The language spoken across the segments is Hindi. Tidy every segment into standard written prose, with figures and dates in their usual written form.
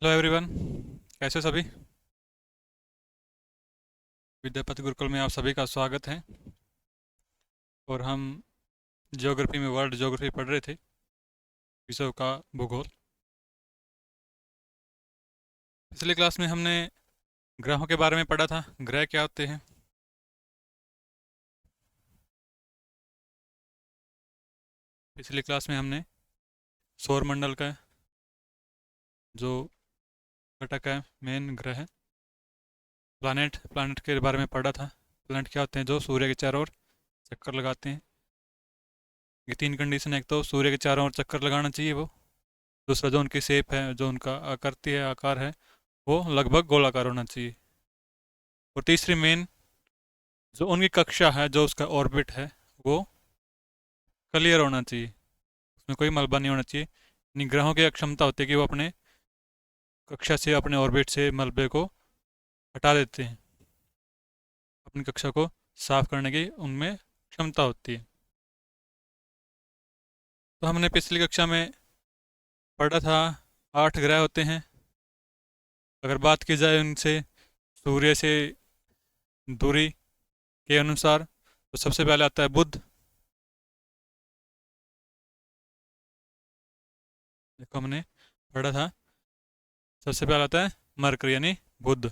Hello everyone. कैसे सभी? विद्यापति गुरुकुल में आप सभी का स्वागत है। और हम ज्योग्राफी में वर्ल्ड ज्योग्राफी पढ़ रहे थे, विश्व का भूगोल। पिछले क्लास में हमने ग्रहों के बारे में पढ़ा था। ग्रह क्या होते हैं? पिछली क्लास में हमने सौरमंडल का जो घटक है, मेन ग्रह है, प्लानट प्लानट के बारे में पढ़ा था। प्लानट क्या होते हैं? जो सूर्य के चारों ओर चक्कर लगाते हैं। ये तीन कंडीशन है: एक तो सूर्य के चारों ओर चक्कर लगाना चाहिए वो, दूसरा जो उनकी शेप है, जो उनका आकृति है, आकार है, वो लगभग गोलाकार होना चाहिए, और तीसरी मेन जो उनकी कक्षा है, जो उसका ऑर्बिट है, वो क्लियर होना चाहिए, उसमें कोई मलबा नहीं होना चाहिए। यानी ग्रहों की क्षमता होती है कि वो अपने कक्षा से, अपने ऑर्बिट से मलबे को हटा देते हैं। अपनी कक्षा को साफ करने की उनमें क्षमता होती है। तो हमने पिछली कक्षा में पढ़ा था 8 ग्रह होते हैं। अगर बात की जाए उनसे सूर्य से दूरी के अनुसार, तो सबसे पहले आता है बुध। देखो हमने पढ़ा था, सबसे पहले आता है मरकरी यानी बुध।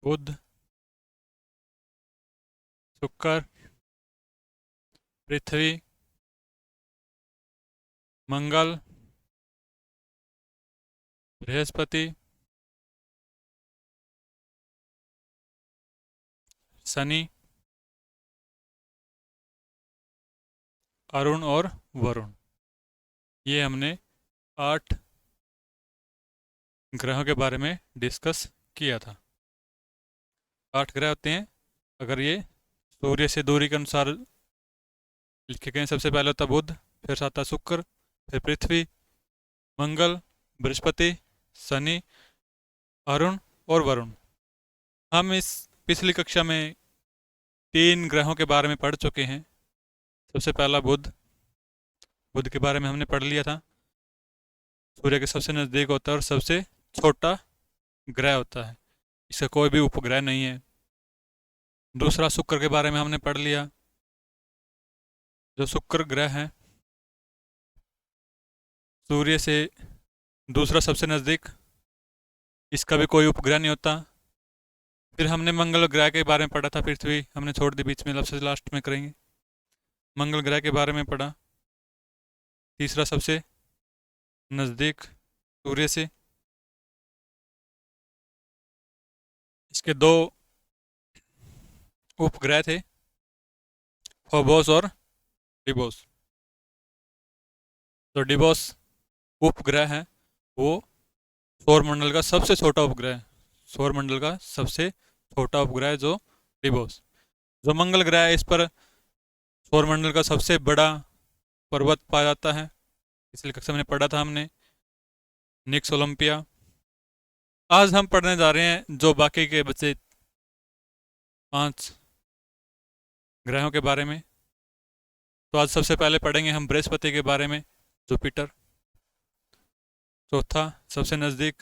बुध, शुक्र, पृथ्वी, मंगल, बृहस्पति, शनि, अरुण और वरुण। ये हमने 8 ग्रहों के बारे में डिस्कस किया था। 8 ग्रह होते हैं। अगर ये सूर्य से दूरी के अनुसार लिखे गए, सबसे पहले होता बुध, फिर आता शुक्र, फिर पृथ्वी, मंगल, बृहस्पति, शनि, अरुण और वरुण। हम इस पिछली कक्षा में 3 ग्रहों के बारे में पढ़ चुके हैं। सबसे पहला बुध। बुध के बारे में हमने पढ़ लिया था। सूर्य के सबसे नज़दीक होता है और सबसे छोटा ग्रह होता है, इसका कोई भी उपग्रह नहीं है। दूसरा शुक्र के बारे में हमने पढ़ लिया। जो शुक्र ग्रह है, सूर्य से दूसरा सबसे नज़दीक, इसका भी कोई उपग्रह नहीं होता। फिर हमने मंगल ग्रह के बारे में पढ़ा था। पृथ्वी हमने छोड़ दी बीच में, सबसे लास्ट में करेंगे। मंगल ग्रह के बारे में पढ़ा, तीसरा सबसे नज़दीक सूर्य से। इसके 2 उपग्रह थे, फोबोस और डिबोस। तो डिबोस उपग्रह है, वो सौरमंडल का सबसे छोटा उपग्रह है। सौरमंडल का सबसे छोटा उपग्रह है जो डिबोस। जो मंगल ग्रह है, इस पर सौरमंडल का सबसे बड़ा पर्वत पाया जाता है। पिछली कक्षा में पढ़ा था हमने, निक्स ओलंपिया। आज हम पढ़ने जा रहे हैं जो बाकी के बचे 5 ग्रहों के बारे में। तो आज सबसे पहले पढ़ेंगे हम बृहस्पति के बारे में, जुपिटर। चौथा सबसे नज़दीक,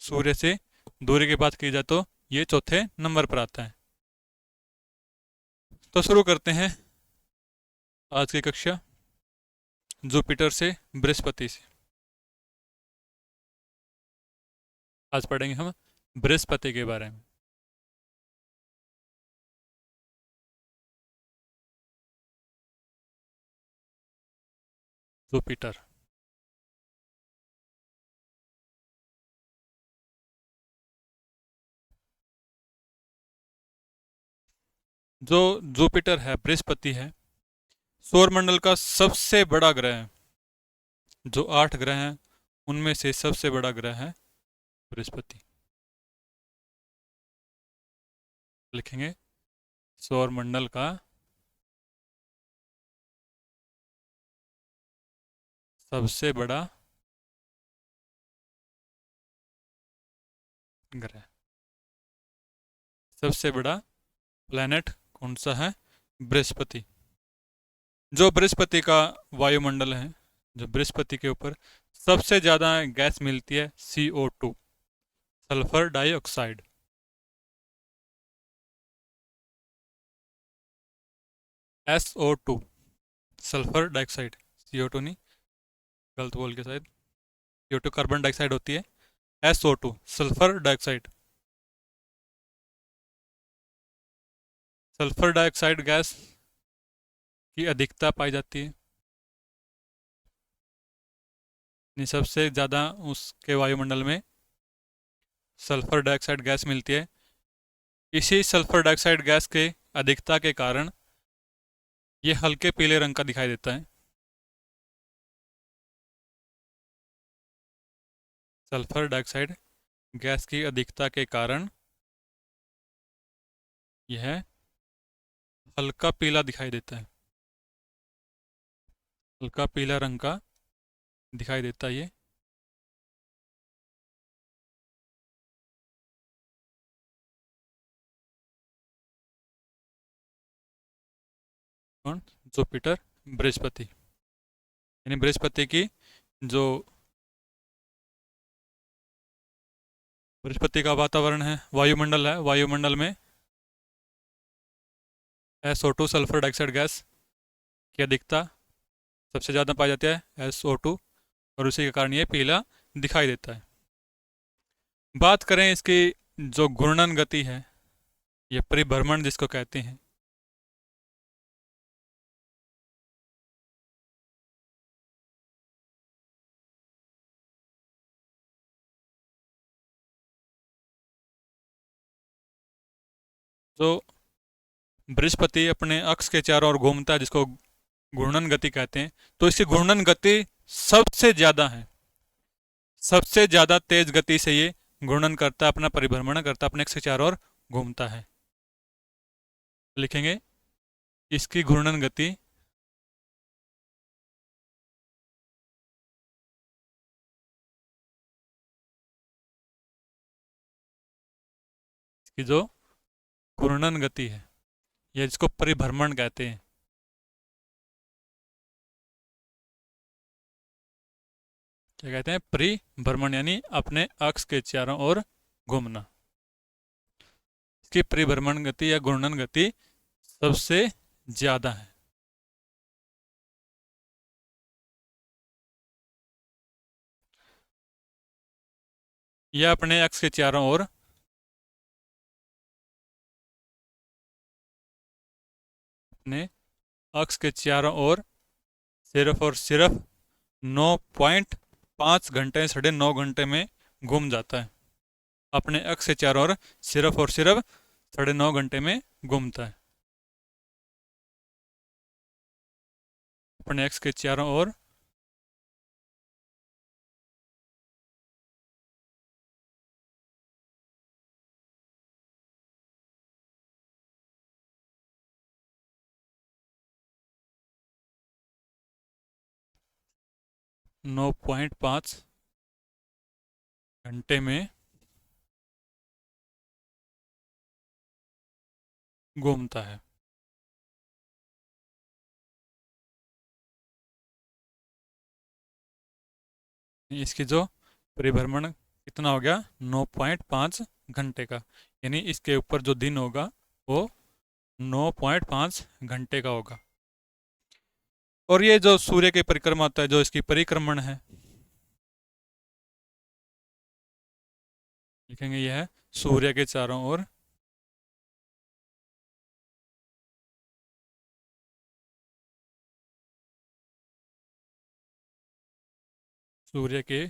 सूर्य से दूरी की बात की जाए तो ये चौथे नंबर पर आता है। तो शुरू करते हैं आज की कक्षा जुपिटर से, बृहस्पति से। आज पढ़ेंगे हम बृहस्पति के बारे में। जुपिटर। जो जुपिटर है, बृहस्पति है, सौरमंडल का सबसे बड़ा ग्रह है। जो 8 ग्रह हैं उनमें से सबसे बड़ा ग्रह है बृहस्पति। लिखेंगे सौरमंडल का सबसे बड़ा ग्रह। सबसे बड़ा प्लैनेट कौन सा है? बृहस्पति। जो बृहस्पति का वायुमंडल है, जो बृहस्पति के ऊपर सबसे ज़्यादा गैस मिलती है, CO2, sulphur dioxide. SO2, sulphur dioxide. CO2 नहीं, गलत बोल के शायद। CO2 कार्बन डाइऑक्साइड होती है, SO2 sulphur dioxide. Sulphur dioxide gas की अधिकता पाई जाती है, यानी सबसे ज़्यादा उसके वायुमंडल में सल्फर डाइऑक्साइड गैस मिलती है। इसी सल्फर डाइऑक्साइड गैस के अधिकता के कारण ये हल्के पीले रंग का दिखाई देता है। सल्फर डाइऑक्साइड गैस की अधिकता के कारण यह हल्का पीला दिखाई देता है, हल्का पीला रंग का दिखाई देता है ये। कौन? जुपिटर, बृहस्पति। यानी बृहस्पति की जो बृहस्पति का वातावरण है, वायुमंडल है, वायुमंडल में SO2 सल्फर डाइऑक्साइड गैस की अधिकता सबसे ज़्यादा पाई जाती है, SO2, और उसी के कारण ये पीला दिखाई देता है। बात करें इसकी जो घूर्णन गति है, ये परिभ्रमण जिसको कहते हैं, जो बृहस्पति अपने अक्ष के चारों ओर घूमता है, जिसको घूर्णन गति कहते हैं, तो इसकी घूर्णन गति सबसे ज़्यादा है, सबसे ज़्यादा तेज गति से ये घूर्णन करता है, अपना परिभ्रमण करता है, अपने अक्ष के चारों ओर घूमता है। लिखेंगे इसकी घूर्णन गति की जो घूर्णन गति है, या जिसको परिभ्रमण कहते हैं। क्या कहते हैं? परिभ्रमण, यानी अपने अक्ष के चारों ओर घूमना। इसकी परिभ्रमण गति या घूर्णन गति सबसे ज्यादा है। यह अपने अक्ष के चारों ओर अपने अक्ष के चारों ओर सिर्फ और सिर्फ 9.5 घंटे, 9.5 घंटे में घूम जाता है। अपने अक्ष के चारों ओर सिर्फ और सिर्फ 9.5 घंटे में घूमता है। अपने अक्ष के चारों ओर 9.5 घंटे में घूमता है। इसकी जो परिभ्रमण कितना हो गया? 9.5 घंटे का, यानी इसके ऊपर जो दिन होगा वो 9.5 घंटे का होगा। और ये जो सूर्य की परिक्रमा होता है, जो इसकी परिक्रमण है, लिखेंगे यह है सूर्य के चारों ओर सूर्य के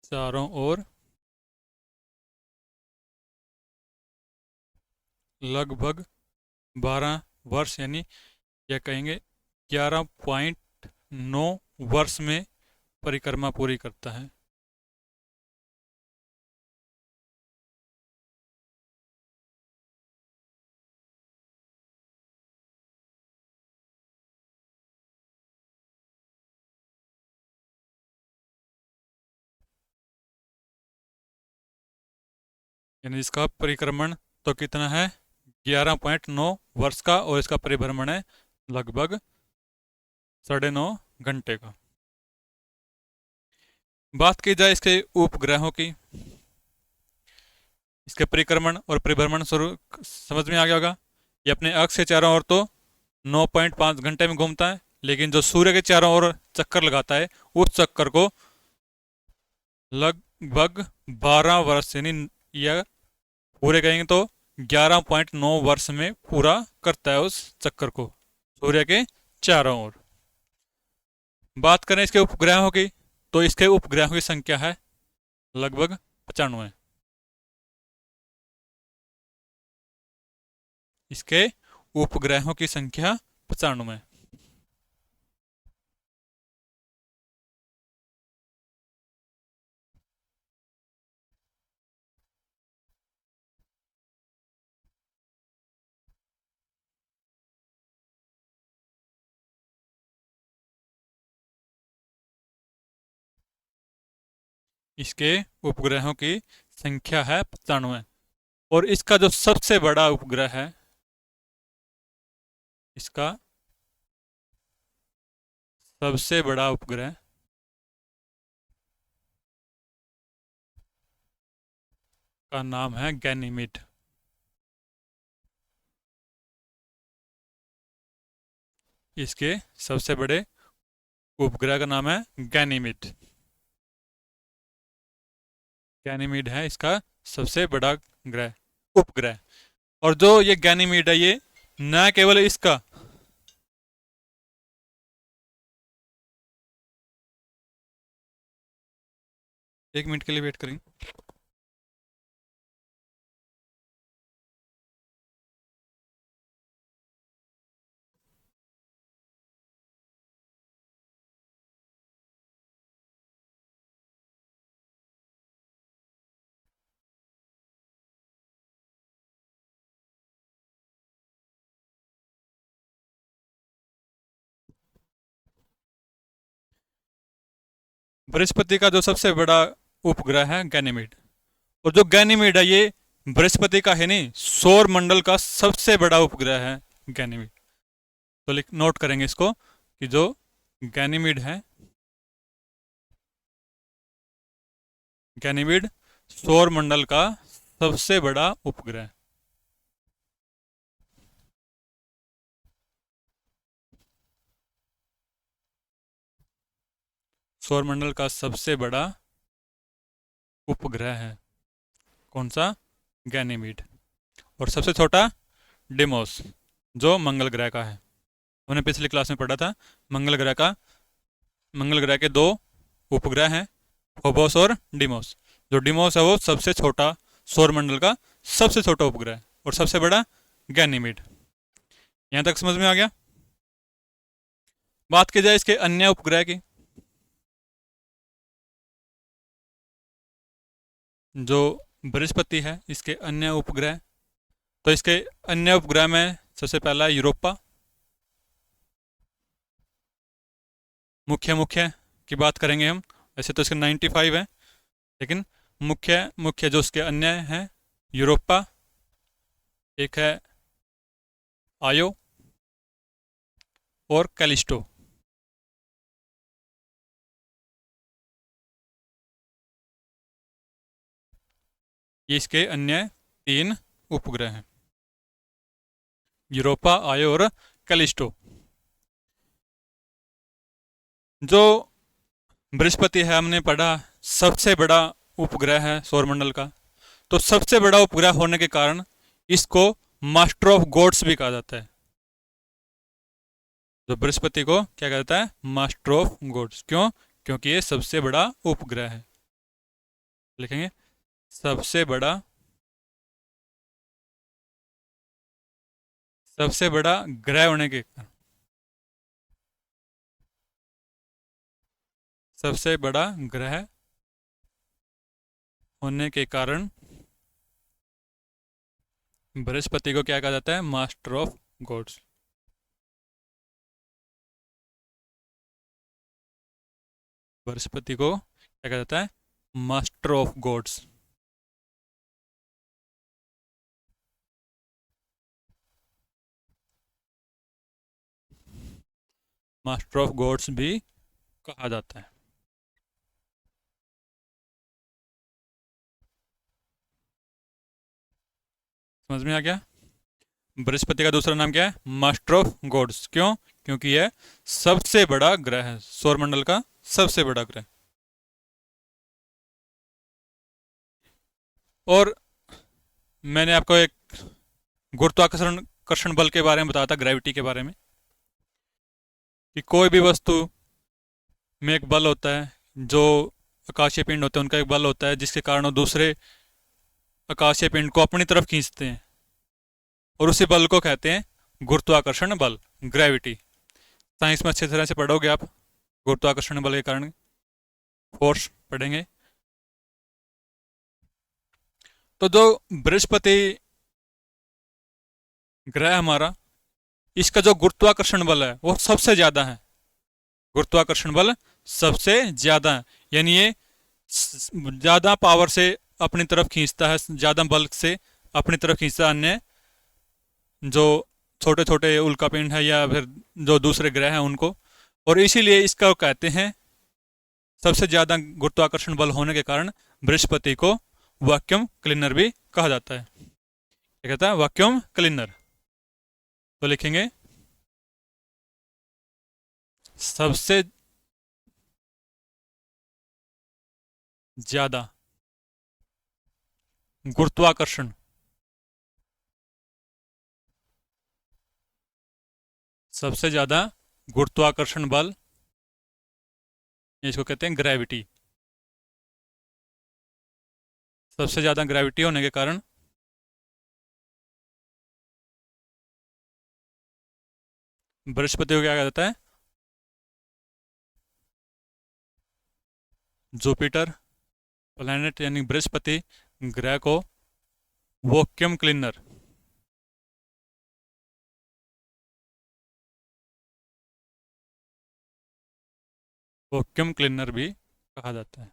चारों ओर लगभग 12 वर्ष, यानी यह कहेंगे 11.9 वर्ष में परिक्रमा पूरी करता है। यानी इसका परिक्रमण तो कितना है 11.9 वर्ष का, और इसका परिभ्रमण है लगभग 9.5 घंटे का। बात की जाए इसके उपग्रहों की, इसके परिक्रमण और परिभ्रमण स्वरूप समझ में आ गया होगा। ये अपने अक्ष के चारों ओर तो 9.5 घंटे में घूमता है, लेकिन जो सूर्य के चारों ओर चक्कर लगाता है उस चक्कर को लगभग 12 वर्ष, यानी यह पूरे कहेंगे तो 11.9 वर्ष में पूरा करता है उस चक्कर को सूर्य के चारों ओर। बात करें इसके उपग्रहों की, तो इसके उपग्रहों की संख्या है लगभग 95। इसके उपग्रहों की संख्या 95। इसके उपग्रहों की संख्या है 95। और इसका जो सबसे बड़ा उपग्रह है, इसका सबसे बड़ा उपग्रह का नाम है गैनीमेड। इसके सबसे बड़े उपग्रह का नाम है गैनीमेड। गैनीमेड है इसका सबसे बड़ा ग्रह, उपग्रह। और जो ये गैनीमेड है, ये न केवल इसका एक मिनट के लिए वेट करेंगे। बृहस्पति का जो सबसे बड़ा उपग्रह है गैनीमेड। और जो गैनीमेड है, ये बृहस्पति का है नहीं, सौर मंडल का सबसे बड़ा उपग्रह है गैनीमेड। तो लिख नोट करेंगे इसको कि जो गैनीमेड है, गैनीमेड सौर मंडल का सबसे बड़ा उपग्रह। सौर मंडल का सबसे बड़ा उपग्रह है कौन सा? गैनीमेड। और सबसे छोटा डिमोस, जो मंगल ग्रह का है। हमने पिछली क्लास में पढ़ा था मंगल ग्रह का, मंगल ग्रह के दो उपग्रह हैं, फोबोस और डिमोस। जो डिमोस है वो सबसे छोटा, सौर मंडल का सबसे छोटा उपग्रह, और सबसे बड़ा गैनीमेड। यहां तक समझ में आ गया। बात की जाए इसके अन्य उपग्रह की, जो बृहस्पति है इसके अन्य उपग्रह, तो इसके अन्य उपग्रह में सबसे पहला है यूरोपा। मुख्य मुख्य की बात करेंगे हम, वैसे तो इसके 95 है, लेकिन मुख्य मुख्य जो उसके अन्य हैं, यूरोपा, एक है आयो और कैलिस्टो। ये इसके अन्य 3 उपग्रह हैं, यूरोपा, आयो और कैलिस्टो। जो बृहस्पति है हमने पढ़ा सबसे बड़ा उपग्रह है सौरमंडल का, तो सबसे बड़ा उपग्रह होने के कारण इसको मास्टर ऑफ गॉड्स भी कहा जाता है। जो बृहस्पति को क्या कहा जाता है? Master of gods. क्यों? क्योंकि ये सबसे बड़ा उपग्रह है। लिखेंगे सबसे बड़ा, सबसे बड़ा ग्रह होने के कारण, सबसे बड़ा ग्रह होने के कारण बृहस्पति को क्या कहा जाता है? Master of God's. बृहस्पति को क्या कहा जाता है? Master of gods. Master of gods भी कहा जाता है। समझ में आ गया? बृहस्पति का दूसरा नाम क्या है? Master of gods. क्यों? क्योंकि यह सबसे बड़ा ग्रह है, सौरमंडल का सबसे बड़ा ग्रह। और मैंने आपको एक गुरुत्वाकर्षण कर्षण बल के बारे में बताया था, ग्रेविटी के बारे में, कि कोई भी वस्तु में एक बल होता है, जो आकाशीय पिंड होते हैं उनका एक बल होता है, जिसके कारण वो दूसरे आकाशीय पिंड को अपनी तरफ खींचते हैं, और उसी बल को कहते हैं गुरुत्वाकर्षण बल, ग्रेविटी। साइंस में अच्छी तरह से पढ़ोगे आप, गुरुत्वाकर्षण बल के कारण फोर्स पढ़ेंगे। तो जो बृहस्पति ग्रह हमारा, इसका जो गुरुत्वाकर्षण बल है वो सबसे ज्यादा है। गुरुत्वाकर्षण बल सबसे ज्यादा है, यानी ये ज्यादा पावर से अपनी तरफ खींचता है, ज्यादा बल से अपनी तरफ खींचता है अन्य जो छोटे छोटे उल्कापिंड है या फिर जो दूसरे ग्रह हैं उनको। और इसीलिए इसका कहते हैं, सबसे ज्यादा गुरुत्वाकर्षण बल होने के कारण बृहस्पति को वैक्यूम क्लीनर भी कहा जाता है। क्या कहता है? Vacuum cleaner. तो लिखेंगे सबसे ज्यादा गुरुत्वाकर्षण, सबसे ज्यादा गुरुत्वाकर्षण बल, इसको कहते हैं ग्रेविटी। सबसे ज्यादा ग्रेविटी होने के कारण बृहस्पति को क्या कहा जाता है? जुपिटर प्लैनेट यानी बृहस्पति ग्रह को वैक्यूम क्लीनर, वैक्यूम क्लीनर भी कहा जाता है।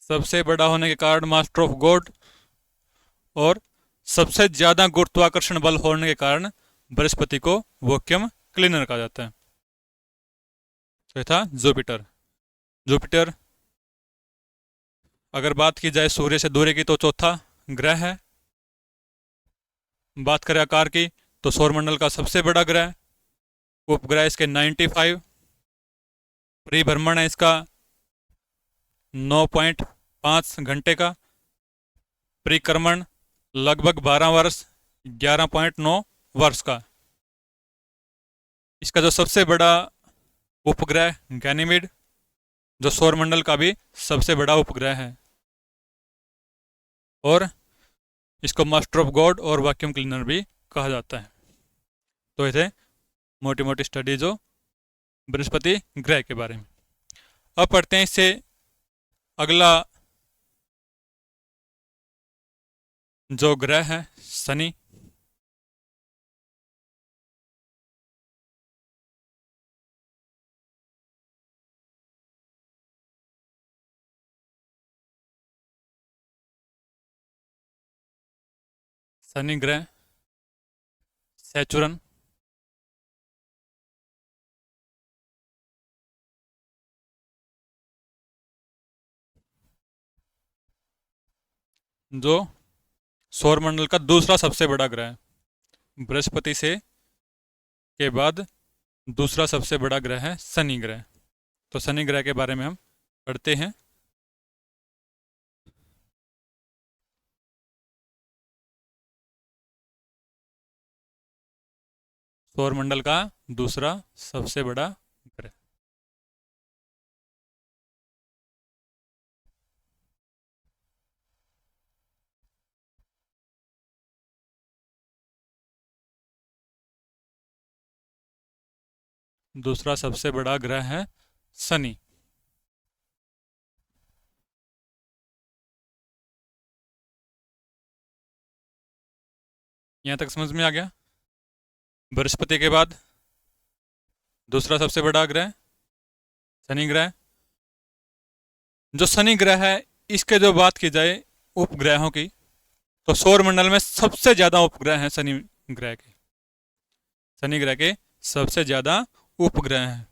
सबसे बड़ा होने के कारण मास्टर ऑफ गॉड, और सबसे ज्यादा गुरुत्वाकर्षण बल होने के कारण बृहस्पति को वैक्यूम क्लीनर कहा जाता है। तो ये था जुपिटर। जुपिटर, अगर बात की जाए सूर्य से दूरी की, तो चौथा ग्रह है। बात करें आकार की, तो सौरमंडल का सबसे बड़ा ग्रह। उपग्रह इसके 95, परिभ्रमण है इसका 9.5 घंटे का, परिक्रमण लगभग 12 वर्ष 11.9 वर्ष का। इसका जो सबसे बड़ा उपग्रह गैनीमेड, जो सौरमंडल का भी सबसे बड़ा उपग्रह है, और इसको मास्टर ऑफ गॉड और वैक्यूम क्लीनर भी कहा जाता है। तो ये थे मोटी मोटी स्टडी जो बृहस्पति ग्रह के बारे में। अब पढ़ते हैं इससे अगला जो ग्रह है, शनि। शनि ग्रह सैचुरन, जो सौरमंडल का दूसरा सबसे बड़ा ग्रह है। बृहस्पति से के बाद दूसरा सबसे बड़ा ग्रह है शनि ग्रह। तो शनि ग्रह के बारे में हम पढ़ते हैं। सौरमंडल का दूसरा सबसे बड़ा ग्रह। दूसरा सबसे बड़ा ग्रह है शनि। यहां तक समझ में आ गया? बृहस्पति के बाद दूसरा सबसे बड़ा ग्रह शनि ग्रह। जो शनि ग्रह है, इसके जो बात की जाए उपग्रहों की, तो सौर मंडल में सबसे ज्यादा उपग्रह हैं शनि ग्रह के। शनि ग्रह के सबसे ज्यादा उपग्रह हैं।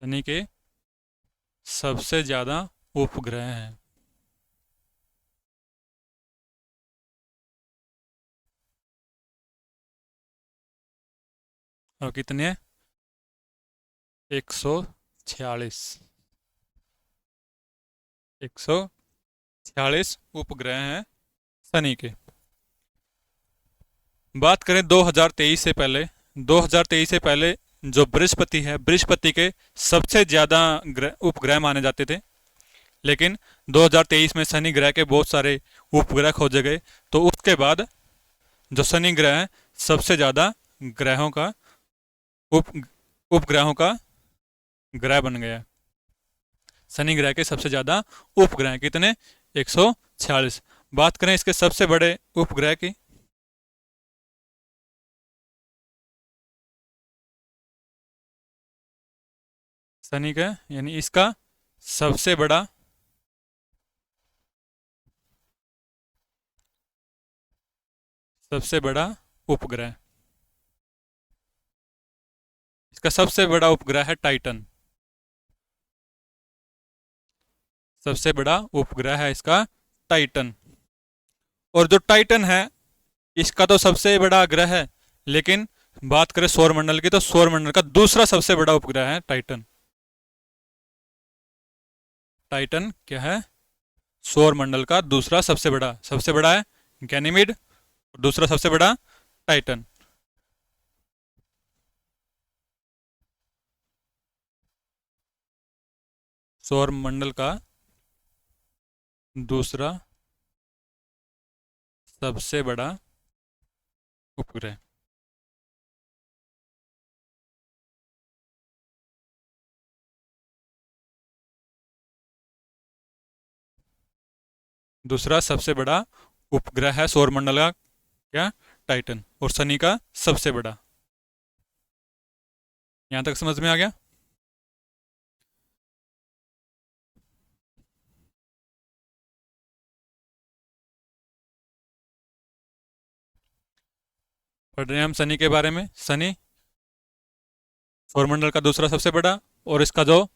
शनि के सबसे ज्यादा उपग्रह हैं। और कितने? 146। 146 उपग्रह हैं शनि के। बात करें 2023 से पहले, 2023 से पहले जो बृहस्पति है, बृहस्पति के सबसे ज़्यादा उपग्रह माने जाते थे। लेकिन 2023 में शनि ग्रह के बहुत सारे उपग्रह खोजे गए, तो उसके बाद जो शनि ग्रह है सबसे ज़्यादा ग्रहों का उप उपग्रहों का ग्रह बन गया। शनि ग्रह के सबसे ज़्यादा उपग्रह कितने? 146। बात करें इसके सबसे बड़े उपग्रह की, शनि का यानी इसका सबसे बड़ा उपग्रह, इसका सबसे बड़ा उपग्रह है टाइटन। सबसे बड़ा उपग्रह है इसका टाइटन। और जो टाइटन है इसका तो सबसे बड़ा ग्रह है, लेकिन बात करें सौरमंडल की, तो सौरमंडल का दूसरा सबसे बड़ा उपग्रह है टाइटन। टाइटन क्या है? सौरमंडल का दूसरा सबसे बड़ा है गैनीमेड, दूसरा सबसे बड़ा टाइटन। सौरमंडल का दूसरा सबसे बड़ा उपग्रह। दूसरा सबसे बड़ा उपग्रह है सौरमंडल का क्या? टाइटन। और शनि का सबसे बड़ा। यहां तक समझ में आ गया? पढ़ रहे हैं हम शनि के बारे में। शनि सौरमंडल का दूसरा सबसे बड़ा, और इसका जो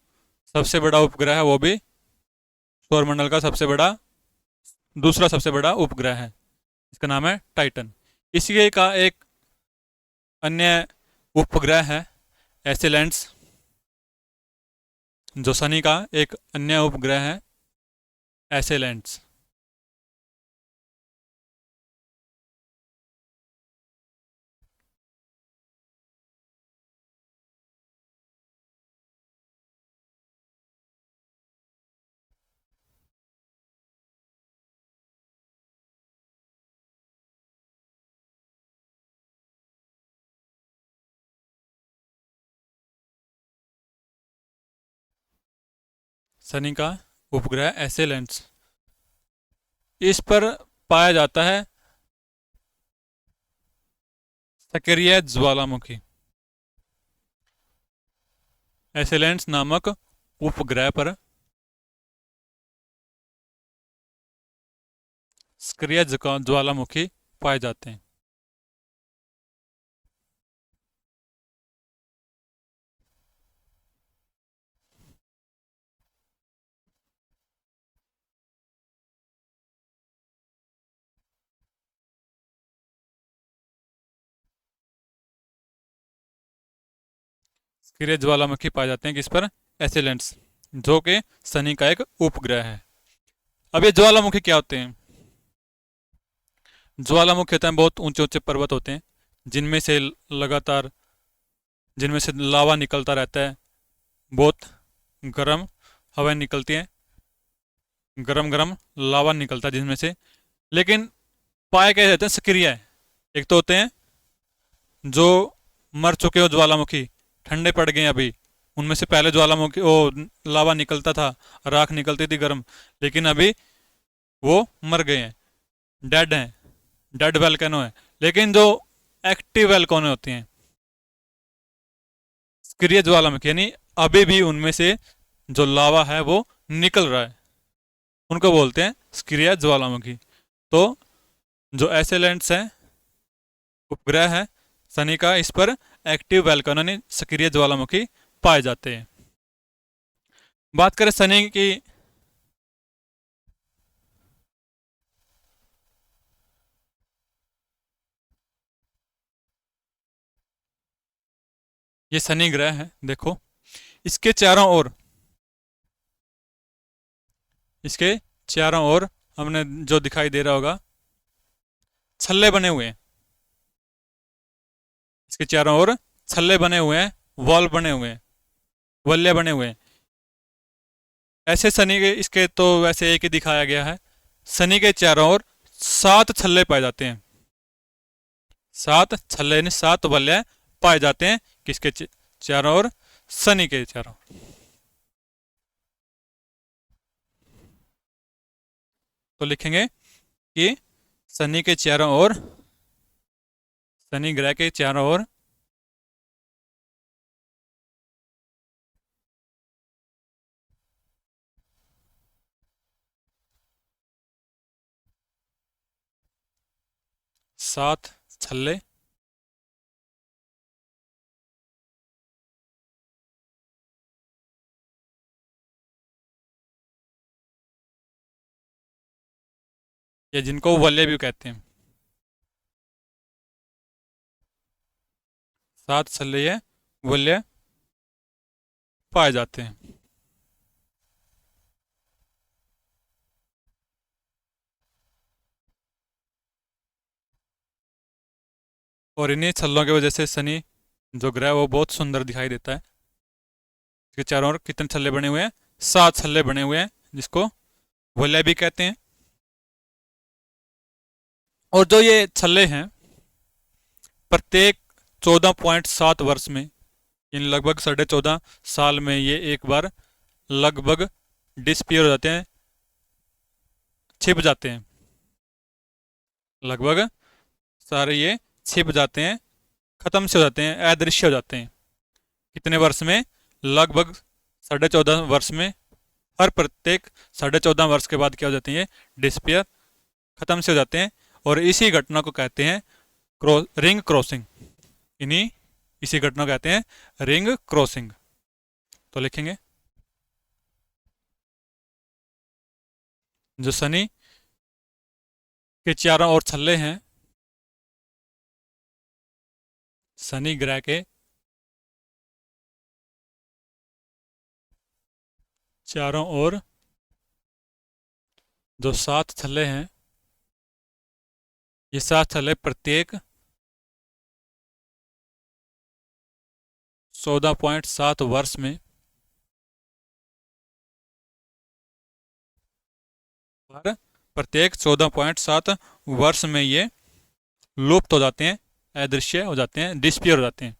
सबसे बड़ा उपग्रह है वो भी सौरमंडल का दूसरा सबसे बड़ा उपग्रह है। इसका नाम है टाइटन। इसी का एक अन्य उपग्रह है एसेलेंस, जो शनि का एक अन्य उपग्रह है एसेलेंस। शनि का उपग्रह एसेलेंस, इस पर पाया जाता है सक्रिय ज्वालामुखी। एसेलेंस नामक उपग्रह पर सक्रिय ज्वालामुखी पाए जाते हैं। सक्रिय ज्वालामुखी पाए जाते हैं किस पर? एसेलेंस, जो कि शनि का एक उपग्रह है। अब ये ज्वालामुखी क्या होते हैं? ज्वालामुखी होते हैं बहुत ऊंचे ऊंचे पर्वत होते हैं, जिनमें से लगातार जिनमें से लावा निकलता रहता है। बहुत गर्म हवाएं निकलती हैं, गरम गरम लावा निकलता है जिसमें से। लेकिन पाए कैसे जाते हैं? सक्रिय है। एक तो होते हैं जो मर चुके हो ज्वालामुखी, ठंडे पड़ गए अभी, उनमें से पहले ज्वालामुखी ओ लावा निकलता था, राख निकलती थी गर्म, लेकिन अभी वो मर गए हैं, डेड हैं, डेड वैल्केनो है। लेकिन जो एक्टिव वोल्केनो होते हैं, सक्रिय ज्वालामुखी, यानी अभी भी उनमें से जो लावा है वो निकल रहा है, उनको बोलते हैं सक्रिय ज्वालामुखी। तो जो एसेलेंट्स हैं, उपग्रह है शनि का, इस पर एक्टिव वोल्केनो यानी सक्रिय ज्वालामुखी पाए जाते हैं। बात करें शनि की, ये शनि ग्रह है, देखो इसके चारों ओर, इसके चारों ओर हमने जो दिखाई दे रहा होगा छल्ले बने हुए हैं, इसके चारों ओर छल्ले बने हुए हैं, वॉल बने हुए हैं, वल्ले बने हुए हैं। ऐसे शनि के, इसके तो वैसे एक ही दिखाया गया है, शनि के चारों ओर 7 छल्ले पाए जाते हैं, 7 छल्ले यानी 7 वल्ले पाए जाते हैं किसके चारों ओर, शनि के चारों ओर। तो लिखेंगे कि शनि के चारों ओर, शनि ग्रह के चारों ओर 7 छल्ले या जिनको वल्ले भी कहते हैं, 7 छल्ले ये वल्ले पाए जाते हैं। और इन्हीं छल्लों की वजह से शनि जो ग्रह है वो बहुत सुंदर दिखाई देता है। इसके चारों ओर कितने छल्ले बने हुए हैं, 7 छल्ले बने हुए हैं, जिसको वलय भी कहते हैं। और जो ये छल्ले हैं, प्रत्येक 14.7 वर्ष में, इन लगभग 14.5 साल में ये एक बार लगभग डिसपियर हो जाते हैं, छिप जाते हैं, लगभग सारे ये छिप जाते हैं, खत्म से हो जाते हैं, अदृश्य हो जाते हैं। कितने वर्ष में, लगभग 14.5 वर्ष में, हर प्रत्येक 14.5 वर्ष के बाद क्या हो जाते हैं, ये डिस्पियर, खत्म से हो जाते हैं। और इसी घटना को कहते हैं रिंग क्रॉसिंग, इन्हीं इसी घटना को कहते हैं रिंग क्रॉसिंग। तो लिखेंगे जो शनि के चारों ओर छल्ले हैं, शनि ग्रह के चारों ओर जो 7 छल्ले हैं, ये 7 छल्ले प्रत्येक 14.7 वर्ष में, और प्रत्येक 14.7 वर्ष में ये लुप्त हो जाते हैं, अदृश्य हो जाते हैं, डिस्पियर हो जाते हैं।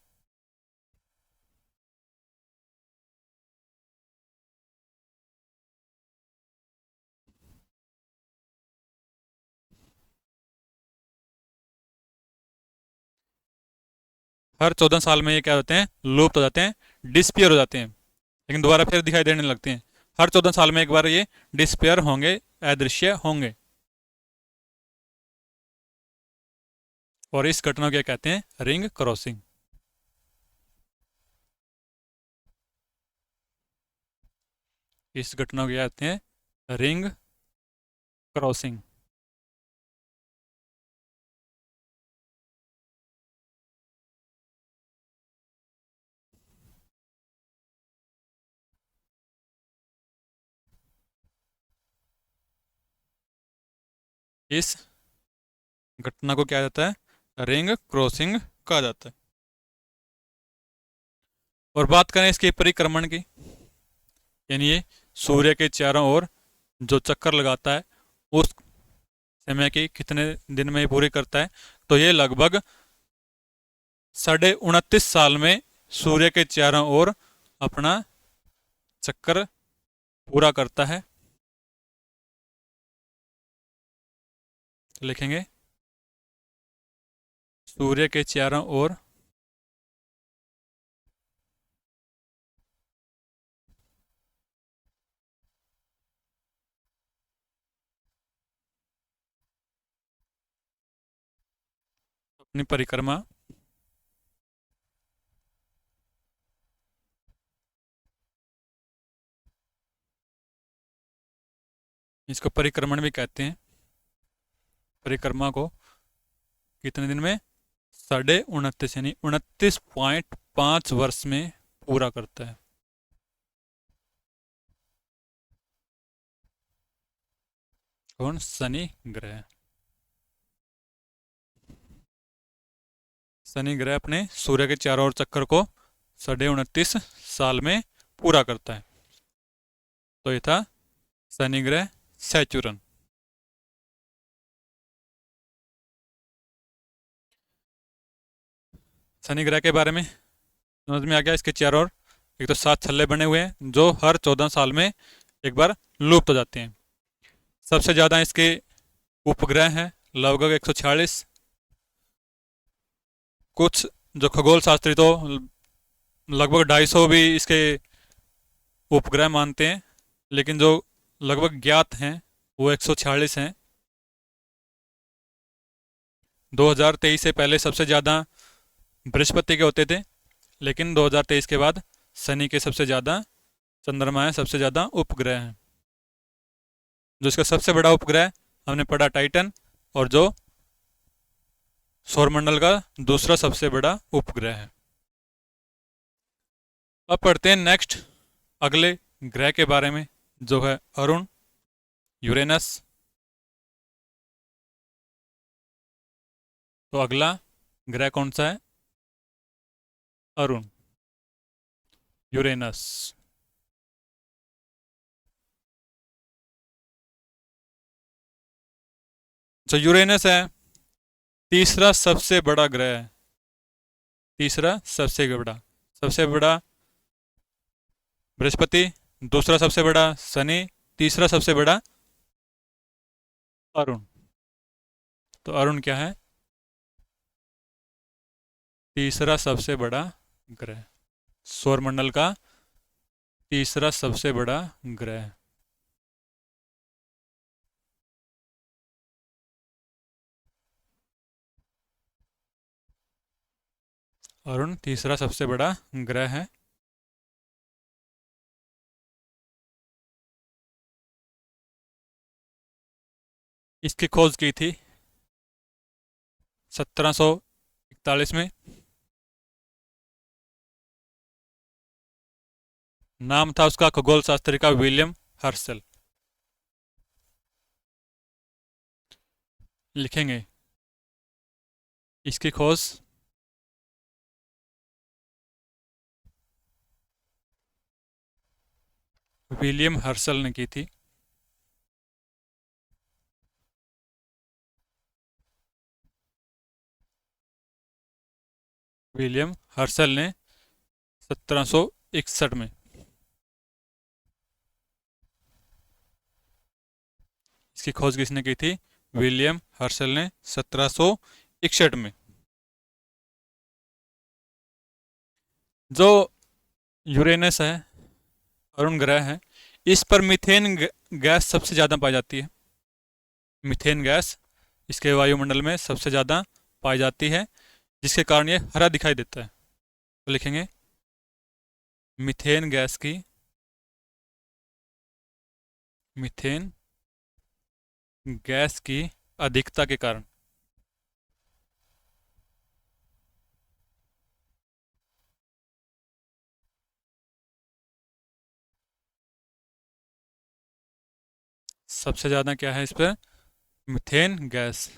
हर 14 साल में ये क्या होते हैं, लुप्त हो जाते हैं, डिस्पियर हो जाते हैं, लेकिन दोबारा फिर दिखाई देने लगते हैं। हर 14 साल में एक बार ये डिस्पेयर होंगे, अदृश्य होंगे। और इस घटना को क्या कहते हैं, रिंग क्रॉसिंग। इस घटना को क्या कहते हैं, रिंग क्रॉसिंग। इस घटना को क्या जाता है, रिंग क्रॉसिंग कहा जाता है। और बात करें इसके परिक्रमण की, यानी ये सूर्य के चारों ओर जो चक्कर लगाता है, उस समय की कितने दिन में ये पूरी करता है, तो ये लगभग 29.5 साल में सूर्य के चारों ओर अपना चक्कर पूरा करता है। लिखेंगे सूर्य के चारों ओर अपनी परिक्रमा इसको परिक्रमण भी कहते हैं। परिक्रमा को कितने दिन में? 29.5 यानी 29.5 वर्ष में पूरा करता है। कौन? शनि ग्रह। शनि ग्रह अपने सूर्य के चारों ओर चक्कर को 29.5 साल में पूरा करता है। तो ये था शनि ग्रह सैचुरन। शनि ग्रह के बारे में समझ में आ गया। इसके चारों ओर एक तो 7 छल्ले बने हुए हैं जो हर 14 साल में एक बार लुप्त हो जाते हैं। सबसे ज़्यादा इसके उपग्रह हैं, लगभग 146। कुछ जो खगोल शास्त्री तो लगभग 250 भी इसके उपग्रह मानते हैं, लेकिन जो लगभग ज्ञात हैं वो 146 हैं। 2023 से पहले सबसे ज़्यादा बृहस्पति के होते थे, लेकिन 2023 के बाद शनि के सबसे ज़्यादा चंद्रमा है, सबसे ज़्यादा उपग्रह हैं। जो इसका सबसे बड़ा उपग्रह हमने पढ़ा टाइटन, और जो सौरमंडल का दूसरा सबसे बड़ा उपग्रह है। अब पढ़ते हैं नेक्स्ट अगले ग्रह के बारे में, जो है अरुण, यूरेनस। तो अगला ग्रह कौन सा है? अरुण, यूरेनस। जो यूरेनस है तीसरा सबसे बड़ा ग्रह है। तीसरा सबसे बड़ा बृहस्पति, दूसरा सबसे बड़ा शनि, तीसरा सबसे बड़ा अरुण। तो अरुण क्या है? तीसरा सबसे बड़ा ग्रह, सौरमंडल का तीसरा सबसे बड़ा ग्रह। अरुण तीसरा सबसे बड़ा ग्रह है। इसकी खोज की थी 1741 में। नाम था उसका खगोल शास्त्री का विलियम हर्शल। लिखेंगे इसकी खोज विलियम हर्शल ने की थी। विलियम हर्शल ने 1761 में। इसकी खोज किसने की थी? विलियम हर्शल ने 1761 में। जो यूरेनस है, अरुण ग्रह है, इस पर मीथेन गैस सबसे ज़्यादा पाई जाती है। मीथेन गैस इसके वायुमंडल में सबसे ज़्यादा पाई जाती है, जिसके कारण ये हरा दिखाई देता है। तो लिखेंगे मीथेन गैस की, मीथेन गैस की अधिकता के कारण सबसे ज़्यादा क्या है इस पर? मीथेन गैस,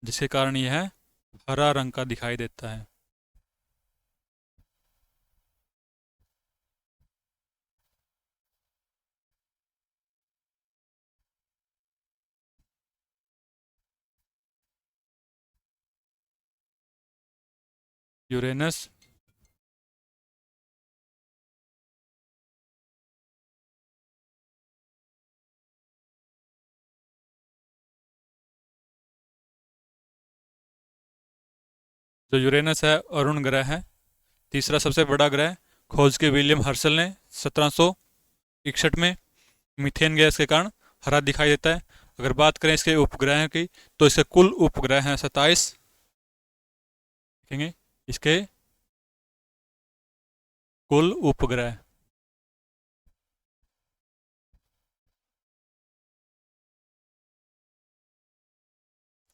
जिसके कारण यह हरा रंग का दिखाई देता है। यूरेनस जो यूरेनस है अरुण ग्रह है, तीसरा सबसे बड़ा ग्रह, खोज के विलियम हर्शल ने 1761 में। मीथेन गैस के कारण हरा दिखाई देता है। अगर बात करें इसके उपग्रह की, तो इसके कुल उपग्रह हैं 27। देखेंगे इसके कुल उपग्रह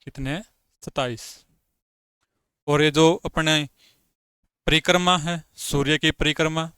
कितने हैं? 27। और ये जो अपने परिक्रमा है, सूर्य की परिक्रमा,